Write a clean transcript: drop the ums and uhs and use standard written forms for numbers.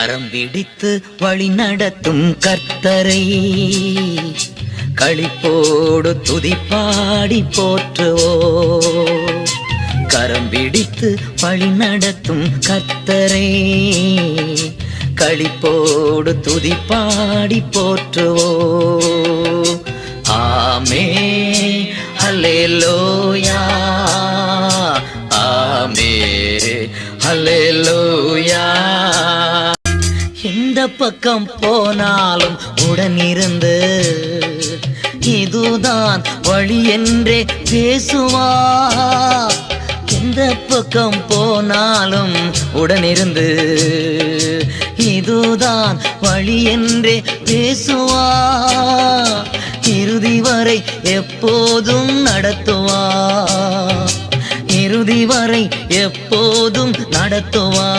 கரம் பிடித்து வழி நடத்தும் கர்த்தரை களிப்போடு துதிப்பாடி போற்றுவோ. கரம் பிடித்து வழி நடத்தும் கர்த்தரை களிப்போடு துதிப்பாடி போற்றுவோ. ஆமே ஹல்லேலூயா, ஆமே ஹல்லேலூயா. எந்த பக்கம் போனாலும் உடனிருந்து இதுதான் வழி என்றே பேசுவா. எந்த பக்கம் போனாலும் உடனிருந்து இதுதான் வழி என்றே பேசுவா. இறுதி வரை எப்போதும் நடத்துவா, இறுதி வரை எப்போதும் நடத்துவா.